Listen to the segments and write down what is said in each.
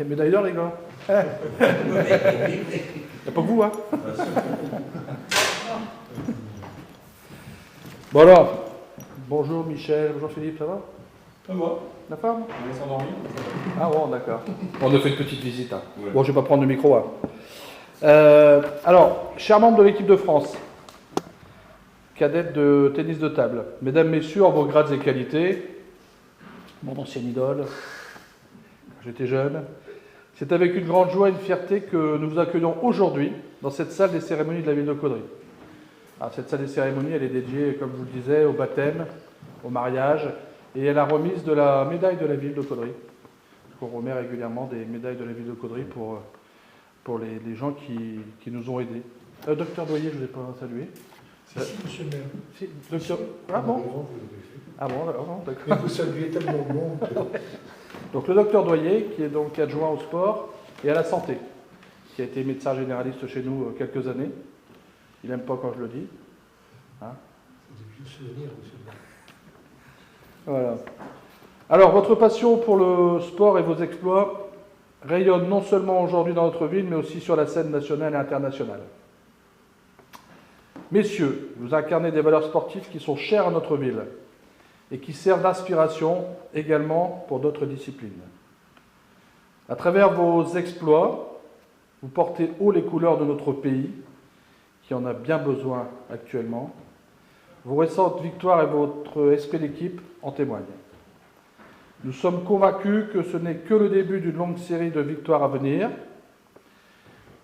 Médaille d'or, les gars. Il n'y a pas que vous, hein. Bon alors, bonjour Michel, bonjour Philippe, ça va? Ça va. La femme? On va s'endormir. Ah bon, d'accord. On a fait une petite visite. Hein. Ouais. Bon, je ne vais pas prendre le micro. Hein. Alors, chers membres de l'équipe de France, cadette de tennis de table, mesdames, messieurs, en vos grades et qualités, mon ancienne idole, quand j'étais jeune, c'est avec une grande joie et une fierté que nous vous accueillons aujourd'hui dans cette salle des cérémonies de la ville de Caudry. Alors, cette salle des cérémonies, elle est dédiée, comme je vous le disais, au baptême, au mariage et à la remise de la médaille de la ville de Caudry. On remet régulièrement des médailles de la ville de Caudry pour les gens qui nous ont aidés. Docteur Doyer, je ne vous ai pas salué. Si, monsieur le maire. Si, docteur... Ah bon? Ah bon, d'accord. Mais vous saluez tellement de monde. Donc le docteur Doyer, qui est donc adjoint au sport et à la santé, qui a été médecin généraliste chez nous quelques années. Il n'aime pas quand je le dis. Hein? C'est des vieux souvenirs, monsieur le maire. Voilà. Alors, votre passion pour le sport et vos exploits rayonnent non seulement aujourd'hui dans notre ville, mais aussi sur la scène nationale et internationale. Messieurs, vous incarnez des valeurs sportives qui sont chères à notre ville et qui servent d'inspiration également pour d'autres disciplines. À travers vos exploits, vous portez haut les couleurs de notre pays, qui en a bien besoin actuellement. Vos récentes victoires et votre esprit d'équipe en témoignent. Nous sommes convaincus que ce n'est que le début d'une longue série de victoires à venir.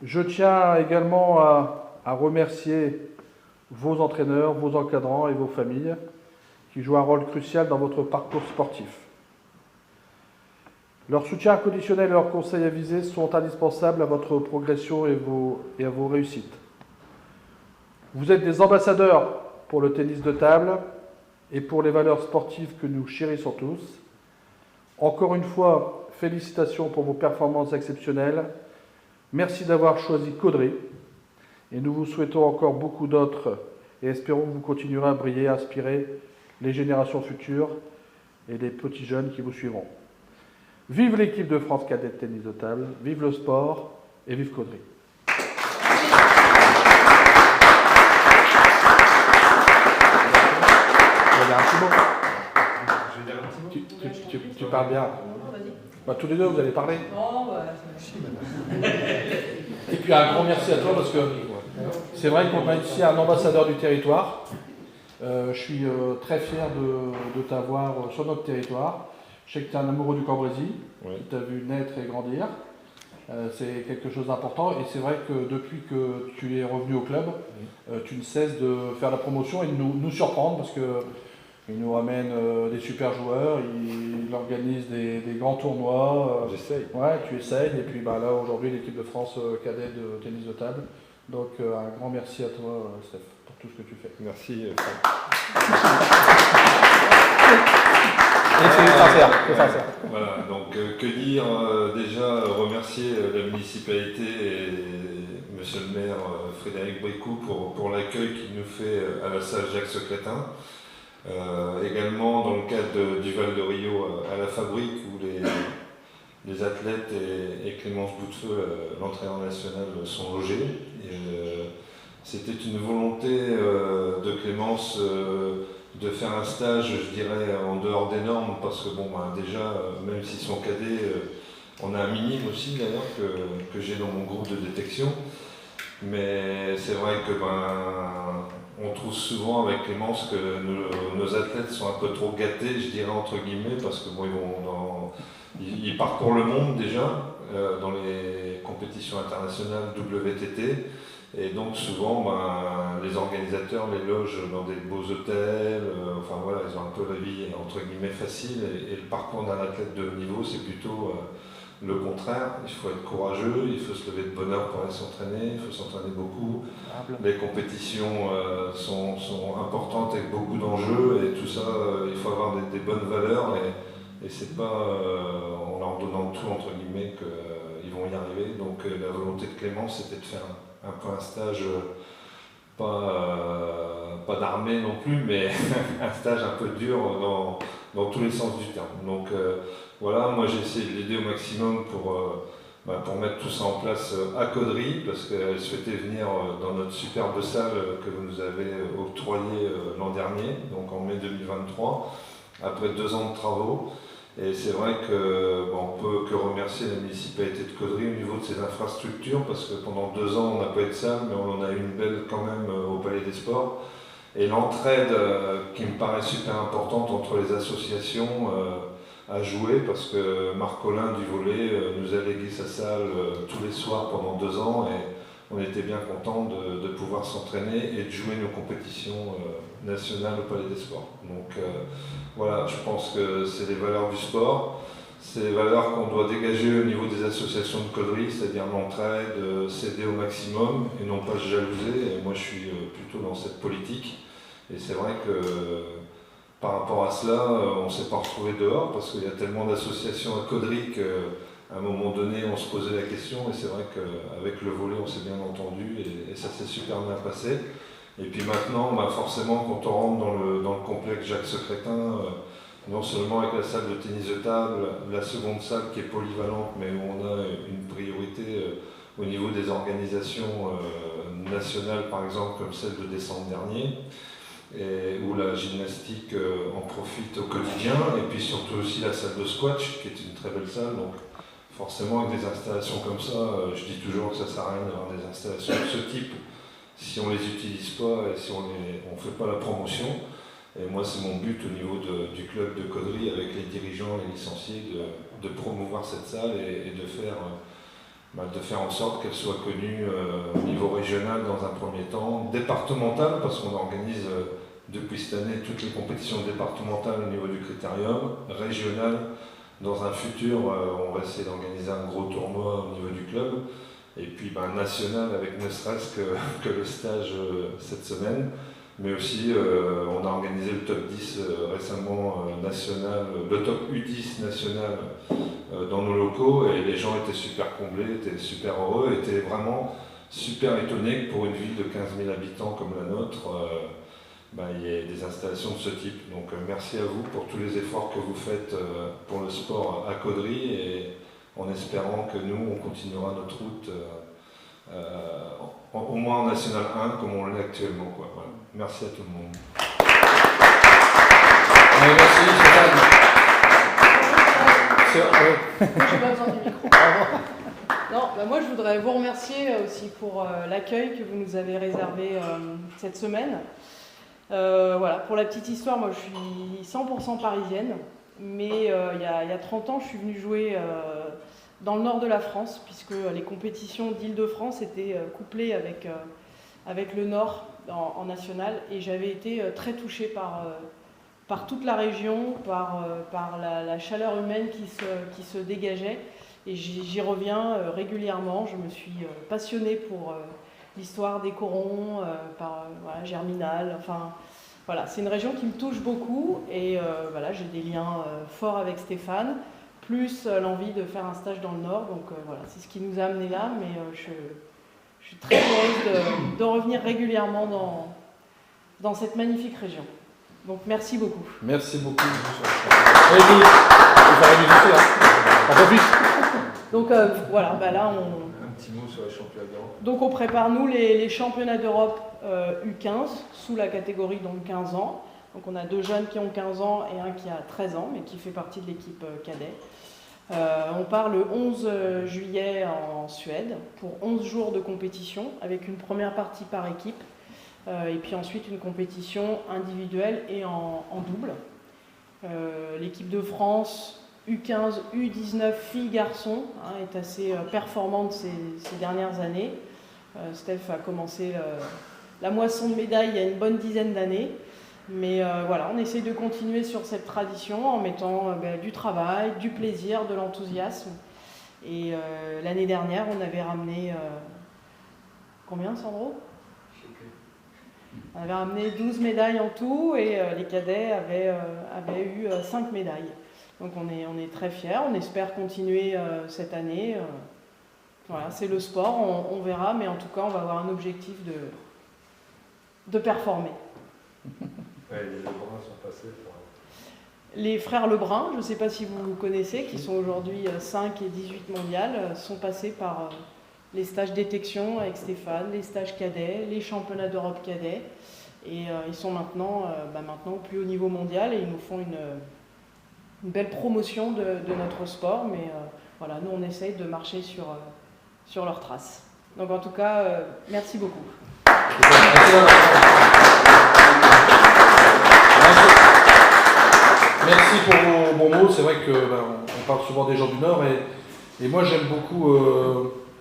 Je tiens également à remercier vos entraîneurs, vos encadrants et vos familles qui jouent un rôle crucial dans votre parcours sportif. Leur soutien inconditionnel et leurs conseils avisés sont indispensables à votre progression et à vos réussites. Vous êtes des ambassadeurs pour le tennis de table et pour les valeurs sportives que nous chérissons tous. Encore une fois, félicitations pour vos performances exceptionnelles. Merci d'avoir choisi Caudry et nous vous souhaitons encore beaucoup d'autres et espérons que vous continuerez à briller, à inspirer les générations futures et les petits jeunes qui vous suivront. Vive l'équipe de France cadette tennis de table, vive le sport et vive Caudry. Un petit mot. Je vais dire un petit mot. Tu parles bien. Bah, tous les deux, vous allez parler. Non, bah, Si, madame. Et puis un grand merci à toi parce que c'est vrai qu'on a ici un ambassadeur du territoire. Je suis très fier de t'avoir sur notre territoire. Je sais que tu es un amoureux du Cambrésis, qui t'a vu naître et grandir. C'est quelque chose d'important et c'est vrai que depuis que tu es revenu au club, tu ne cesses de faire la promotion et de nous surprendre parce que il nous ramène des super joueurs, il organise des grands tournois. J'essaye. Ouais, tu essayes. Et puis bah, là, aujourd'hui, l'équipe de France cadet de tennis de table. Donc, un grand merci à toi, Steph, pour tout ce que tu fais. Merci. Et c'est sincère, c'est sincère. Voilà, donc que dire déjà remercier la municipalité et monsieur le maire Frédéric Bricou pour l'accueil qu'il nous fait à la salle Jacques Secrétin. Également dans le cadre du Val de Rio à la Fabrique où les athlètes et Clémence Boutefeu, l'entraîneur national, sont logés. C'était une volonté de Clémence de faire un stage, je dirais, en dehors des normes, parce que bon, déjà, même s'ils sont cadets, on a un minime aussi d'ailleurs que j'ai dans mon groupe de détection. Mais c'est vrai que on trouve souvent avec Clémence que nos athlètes sont un peu trop gâtés, je dirais entre guillemets, parce que bon, ils parcourent le monde déjà dans les compétitions internationales WTT. Et donc souvent, les organisateurs les logent dans des beaux hôtels, enfin voilà, ils ont un peu la vie entre guillemets facile, et le parcours d'un athlète de haut niveau, c'est plutôt le contraire. Il faut être courageux, il faut se lever de bonne heure pour aller s'entraîner, il faut s'entraîner beaucoup. Les compétitions sont importantes avec beaucoup d'enjeux, et tout ça, il faut avoir des bonnes valeurs, et c'est pas en leur donnant tout entre guillemets qu'ils vont y arriver. Donc la volonté de Clémence, c'était de faire un peu un stage, pas d'armée non plus, mais un stage un peu dur dans tous les sens du terme. Donc voilà, moi j'ai essayé de l'aider au maximum pour mettre tout ça en place à Caudry, parce qu'elle souhaitait venir dans notre superbe salle que vous nous avez octroyée l'an dernier, donc en mai 2023, après 2 ans de travaux. Et c'est vrai qu'on peut que remercier la municipalité de Caudry au niveau de ses infrastructures, parce que pendant 2 ans on n'a pas eu de salle, mais on en a eu une belle quand même au Palais des Sports. Et l'entraide qui me paraît super importante entre les associations a joué, parce que Marc Collin du volley nous a légué sa salle tous les soirs pendant 2 ans, et on était bien content de pouvoir s'entraîner et de jouer nos compétitions nationales au Palais des Sports. Donc voilà, je pense que c'est les valeurs du sport, c'est les valeurs qu'on doit dégager au niveau des associations de Caudry, c'est-à-dire l'entraide, s'aider au maximum et non pas se jalouser. Et moi je suis plutôt dans cette politique, et c'est vrai que par rapport à cela, on ne s'est pas retrouvé dehors, parce qu'il y a tellement d'associations à Caudry qu'à un moment donné on se posait la question, et c'est vrai qu'avec le volley on s'est bien entendu, et ça s'est super bien passé. Et puis maintenant, forcément, quand on rentre dans le complexe Jacques Secrétin, non seulement avec la salle de tennis de table, la seconde salle qui est polyvalente, mais où on a une priorité au niveau des organisations nationales, par exemple, comme celle de décembre dernier, et où la gymnastique en profite au quotidien, et puis surtout aussi la salle de squash, qui est une très belle salle. Donc forcément, avec des installations comme ça, je dis toujours que ça ne sert à rien d'avoir des installations de ce type si on ne les utilise pas et si on ne fait pas la promotion. Et moi, c'est mon but au niveau du club de Caudry, avec les dirigeants et les licenciés, de promouvoir cette salle et de faire en sorte qu'elle soit connue au niveau régional dans un premier temps, départemental, parce qu'on organise depuis cette année toutes les compétitions départementales au niveau du critérium, régional. Dans un futur, on va essayer d'organiser un gros tournoi au niveau du club. Et puis national, avec ne serait-ce que le stage cette semaine, mais aussi on a organisé le top 10 récemment national, le top U10 national dans nos locaux, et les gens étaient super comblés, étaient super heureux, étaient vraiment super étonnés que pour une ville de 15 000 habitants comme la nôtre, il y ait des installations de ce type. Donc merci à vous pour tous les efforts que vous faites pour le sport à Caudry, et en espérant que nous, on continuera notre route au moins en National 1 comme on l'est actuellement. Voilà. Merci à tout le monde. Merci, j'ai pas besoin du micro. Non, moi je voudrais vous remercier aussi pour l'accueil que vous nous avez réservé cette semaine. Voilà, pour la petite histoire, moi je suis 100% parisienne, mais il y a 30 ans je suis venue jouer dans le nord de la France, puisque les compétitions d'Île-de-France étaient couplées avec le nord en national, et j'avais été très touchée par toute la région, par la chaleur humaine qui se dégageait, et j'y reviens régulièrement. Je me suis passionnée pour l'histoire des corons, Germinal, enfin voilà, c'est une région qui me touche beaucoup, et voilà, j'ai des liens forts avec Stéphane, plus l'envie de faire un stage dans le Nord, donc voilà, c'est ce qui nous a amené là, mais je suis très heureuse de revenir régulièrement dans cette magnifique région. Donc merci beaucoup. Merci beaucoup. Donc voilà, là Un petit mot sur les championnats d'Europe. Donc on prépare nous les championnats d'Europe U15 sous la catégorie donc 15 ans. Donc on a 2 jeunes qui ont 15 ans et un qui a 13 ans, mais qui fait partie de l'équipe cadet. On part le 11 juillet en Suède pour 11 jours de compétition, avec une première partie par équipe, et puis ensuite une compétition individuelle et en double. L'équipe de France U15, U19, filles-garçons, est assez performante ces dernières années. Steph a commencé la moisson de médailles il y a une bonne dizaine d'années. Mais voilà, on essaie de continuer sur cette tradition en mettant du travail, du plaisir, de l'enthousiasme. Et l'année dernière, on avait ramené... combien, Sandro ? On avait ramené 12 médailles en tout, et les cadets avaient eu 5 médailles. Donc on est très fiers, on espère continuer cette année. Voilà, c'est le sport, on verra, mais en tout cas, on va avoir un objectif de performer. Ouais, les Lebrun sont passés Les frères Lebrun, je ne sais pas si vous connaissez, qui sont aujourd'hui 5 et 18 mondiales, sont passés par les stages détection avec Stéphane, les stages cadets, les championnats d'Europe cadets. Et ils sont maintenant au plus haut niveau mondial et ils nous font une belle promotion de notre sport. Mais voilà, nous on essaye de marcher sur leurs traces. Donc en tout cas, merci beaucoup. Merci pour vos bons mots. C'est vrai qu'on parle souvent des gens du Nord et moi j'aime beaucoup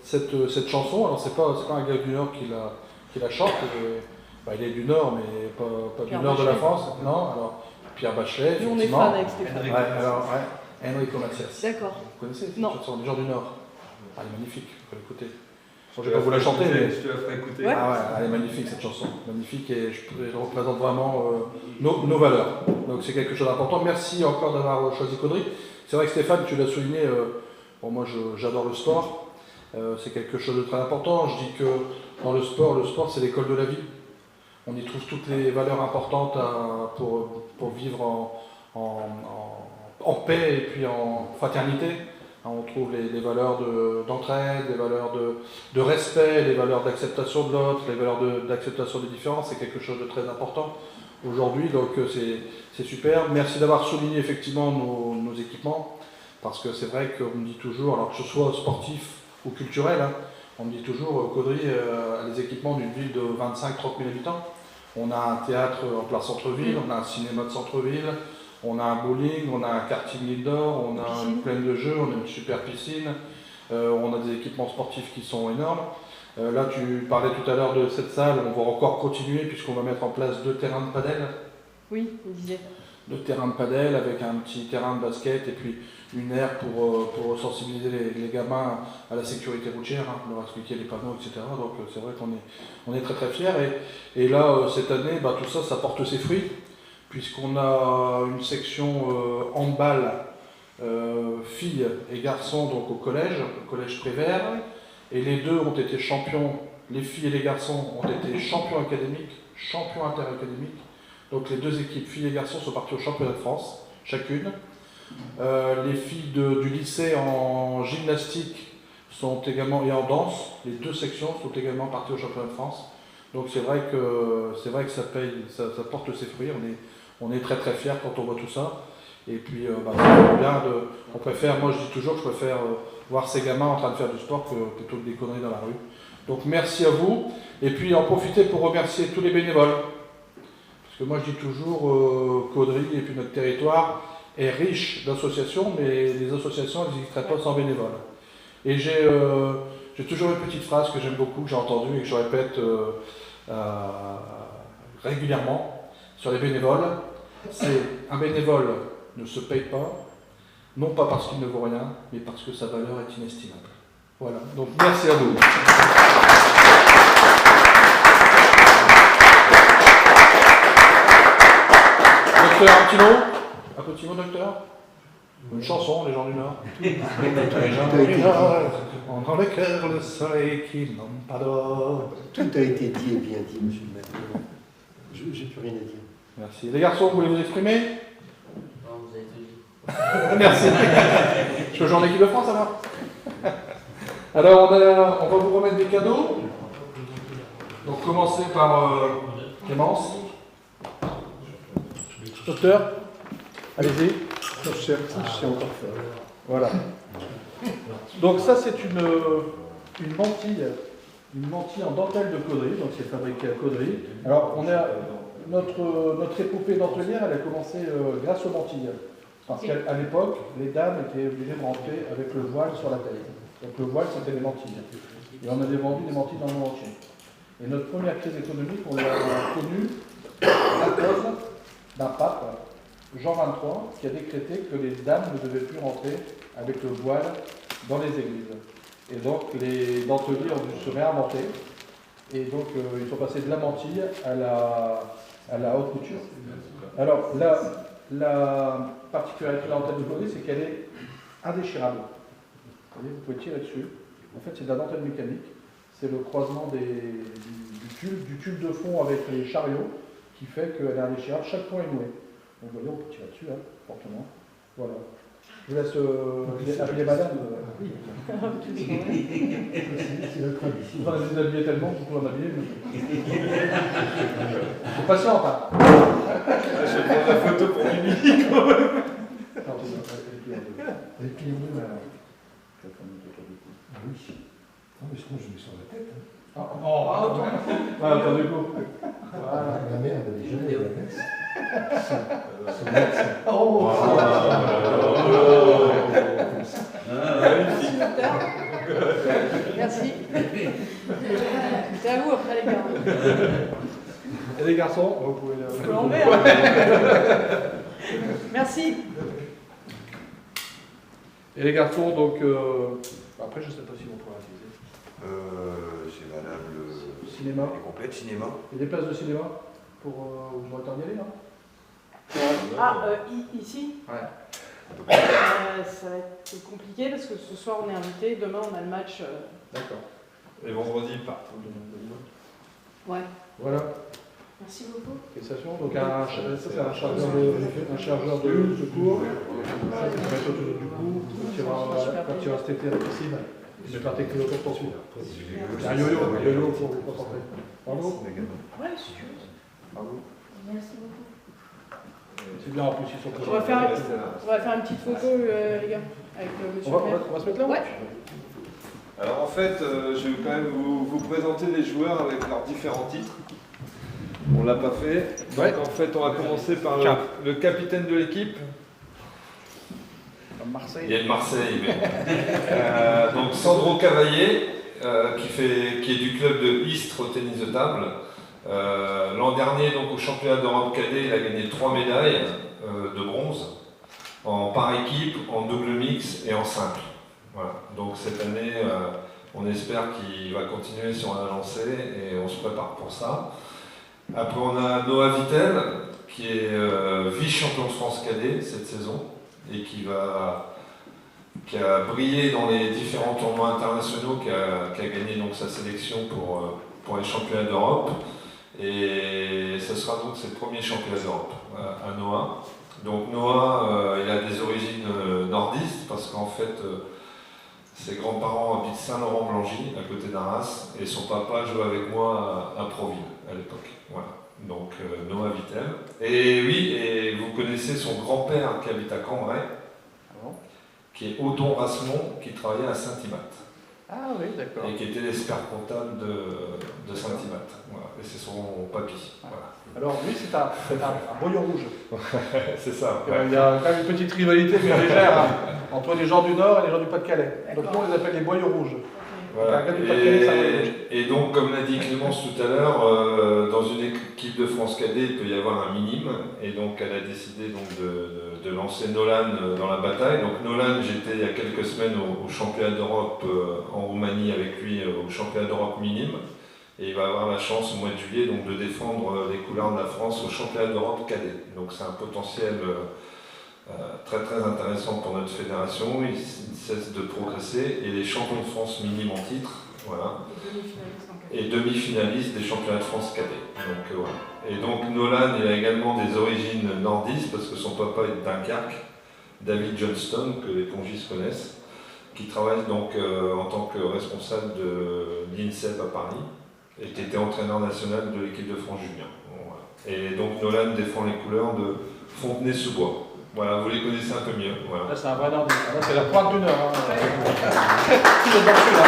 cette chanson. Alors c'est pas un gars du Nord qui la chante. Il est du Nord, mais pas du Nord de la France. Non, alors Pierre Bachelet. Nous on est fans avec Stéphane. Enrico Macias. D'accord. Vous connaissez cette Non. chanson des gens du Nord? Elle est magnifique, il faut l'écouter. Je ne vais pas vous la chanter, mais Je te la ferai écouter. Ouais. elle est magnifique cette chanson, magnifique et elle représente vraiment nos valeurs. Donc c'est quelque chose d'important. Merci encore d'avoir choisi Caudry. C'est vrai que Stéphane, tu l'as souligné, moi j'adore le sport, c'est quelque chose de très important. Je dis que dans le sport c'est l'école de la vie. On y trouve toutes les valeurs importantes pour vivre en paix et puis en fraternité. On trouve les valeurs d'entraide, les valeurs de respect, les valeurs d'acceptation de l'autre, les valeurs d'acceptation des différences. C'est quelque chose de très important aujourd'hui, donc c'est super. Merci d'avoir souligné effectivement nos équipements, parce que c'est vrai qu'on me dit toujours, alors que ce soit sportif ou culturel, on me dit toujours, Caudry a les équipements d'une ville de 25-30 000 habitants. On a un théâtre en plein centre-ville, on a un cinéma de centre-ville, on a un bowling, on a un karting indoor, on a une plaine de jeux, on a une super piscine, on a des équipements sportifs qui sont énormes. Là, tu parlais tout à l'heure de cette salle, on va encore continuer puisqu'on va mettre en place 2 terrains de padel. Oui, il disait. 2 terrains de padel avec un petit terrain de basket et puis une aire pour sensibiliser les gamins à la sécurité routière, leur expliquer les panneaux, etc. Donc c'est vrai qu'on est très très fiers. Et là, cette année, tout ça, ça porte ses fruits, puisqu'on a une section handball, filles et garçons, donc au collège Prévert. Et les deux ont été champions, les filles et les garçons ont été champions académiques, champions interacadémiques. Donc les 2 équipes, filles et garçons, sont partis au championnat de France, chacune. Les filles du lycée en gymnastique sont également, et en danse, les 2 sections sont également parties au championnat de France. Donc c'est vrai que ça paye, ça porte ses fruits. On est très très fiers quand on voit tout ça. Et puis on préfère, moi je dis toujours que je préfère voir ces gamins en train de faire du sport plutôt que des conneries dans la rue. Donc merci à vous. Et puis en profiter pour remercier tous les bénévoles. Parce que moi je dis toujours, Caudry et puis notre territoire est riche d'associations, mais les associations elles n'existeraient pas sans bénévoles. Et j'ai toujours une petite phrase que j'aime beaucoup, que j'ai entendue et que je répète régulièrement sur les bénévoles. C'est un bénévole ne se paye pas, non pas parce qu'il ne vaut rien, mais parce que sa valeur est inestimable. Voilà, donc merci à vous. Docteur, un petit mot, docteur? Une chanson, les gens du Nord. Les gens du Nord ont dans le cœur le soleil qui n'ont pas d'or. Tout a été dit et bien dit, monsieur le maire. Je n'ai plus rien à dire. Merci. Les garçons, vous voulez vous exprimer? Non, vous avez tout dit. Merci. Je suis en équipe de France alors. Alors, on va vous remettre des cadeaux. Donc, commencez par Clémence. Docteur, allez-y. Je sais encore faire. Voilà. Donc ça, c'est une mantille en dentelle de Caudry, donc c'est fabriqué à Caudry. Alors, on a notre épopée dentelière, elle a commencé grâce aux mantilles. Parce qu'à l'époque, les dames étaient obligées de rentrer avec le voile sur la tête. Donc le voile, c'était les mantilles. Et on avait vendu des mantilles dans le monde entier. Et notre première crise économique, on l'a connue à cause d'un pape, Jean XXIII, qui a décrété que les dames ne devaient plus rentrer avec le voile dans les églises. Et donc les denteliers ont dû se réinventer. Et donc ils sont passés de la mantille à la haute couture. Alors la particularité de la dentelle de Caudry, c'est qu'elle est indéchirable. Vous voyez, vous pouvez tirer dessus. En fait, c'est de la dentelle mécanique. C'est le croisement du tube de fond avec les chariots qui fait qu'elle est indéchirable. Chaque point est noué. Donc, vous voyez, on peut tirer dessus, hein, fortement. Voilà. Je vous laisse appeler madame. Oui, c'est notre tradition. Vous en avez déshabillé tellement, vous pouvez en habiller. C'est patiente, hein. Je vais prendre la photo pour Mimi quand même. Avec les mots, là. Ah oui. Non, mais sinon, je mets sur la tête. Hein. Voilà, attendez vous. Voilà. Ma mère, elle a déjà la Grèce. Merci, docteur. Merci. C'est à vous après, les gars. Et les garçons, vous pouvez Vous pouvez l'enlever, hein. Merci. Et les garçons, donc, après, je ne sais pas si on pourra utiliser. C'est valable. Cinéma. Complète, cinéma. Il y a des places de cinéma pour vous aurez le temps d'y aller, non? Ici Ouais. ça va être compliqué parce que ce soir on est invité, demain on a le match. D'accord. Et vendredi, pas. Ouais. Voilà. Merci beaucoup. Félicitations. Donc, ça, c'est un chargeur de secours. Ça, c'est pour mettre autour du cou. Quand tu vas cet été à la piscine, tu mets par tes clés pour suite. Un yo-yo pour vous concentrer. Bravo. Ouais, si tu veux. Bravo. Merci beaucoup. C'est bien en plus, ils sont On va faire une petite photo, les gars, avec monsieur le maire. On va se mettre là? Ouais. Alors en fait, je vais quand même vous présenter les joueurs avec leurs différents titres. On l'a pas fait. Ouais. Donc en fait, on va commencer par le capitaine de l'équipe. Marseille. Il y a une Marseille. Mais... donc Sandro Cavalier, qui est du club de Istres au tennis de table. L'an dernier, donc, au championnat d'Europe cadet, il a gagné 3 médailles de bronze en par équipe, en double mix et en simple. Voilà. Donc cette année, on espère qu'il va continuer sur la lancée et on se prépare pour ça. Après, on a Noah Vittel, qui est vice-champion de France cadet cette saison et qui a brillé dans les différents tournois internationaux, qui a gagné donc sa sélection pour les championnats d'Europe. Et ce sera donc ses premiers championnats d'Europe à Noah. Donc Noah, il a des origines nordistes parce qu'en fait, ses grands-parents habitent Saint-Laurent-Blangy, à côté d'Arras, et son papa jouait avec moi à Proville à l'époque. Voilà. Donc Noah Vittel. Et oui, et vous connaissez son grand-père qui habite à Cambrai, qui est Odon Rasmont, qui travaillait à Saint-Imat. Ah oui, d'accord. Et qui était l'expert comptable de Saint-Imat. Voilà. Et c'est son papy. Voilà. Alors lui, c'est un boyau rouge. C'est ça. Il y a quand même une petite rivalité, mais légère, hein, entre les gens du Nord et les gens du Pas-de-Calais. Donc nous, on les appelle les boyaux rouges. Voilà. Un gars du Pas-de-Calais, ça va rouge. Et donc, comme l'a dit Clémence tout à l'heure, dans une équipe de France cadet, il peut y avoir un minime. Et donc, elle a décidé donc, de lancer Nolan dans la bataille. Donc, Nolan, j'étais il y a quelques semaines au championnat d'Europe en Roumanie avec lui, au championnat d'Europe minime. Et il va avoir la chance au mois de juillet donc, de défendre les couleurs de la France au championnat d'Europe cadet. Donc, c'est un potentiel très très intéressant pour notre fédération. Il cesse de progresser. Et les champions de France minime en titre. Voilà. Et demi-finaliste des championnats de France cadet. Donc, voilà. Et donc Nolan, il a également des origines nordistes parce que son papa est de Dunkerque, David Johnston, que les pongistes connaissent, qui travaille donc en tant que responsable de l'INSEP à Paris et qui était entraîneur national de l'équipe de France junior. Bon, voilà. Et donc Nolan défend les couleurs de Fontenay-sous-Bois. Voilà, vous les connaissez un peu mieux. Voilà. Là, c'est un vrai nordiste. Là, c'est la pointe d'une heure. Hein. Tout est parti, là.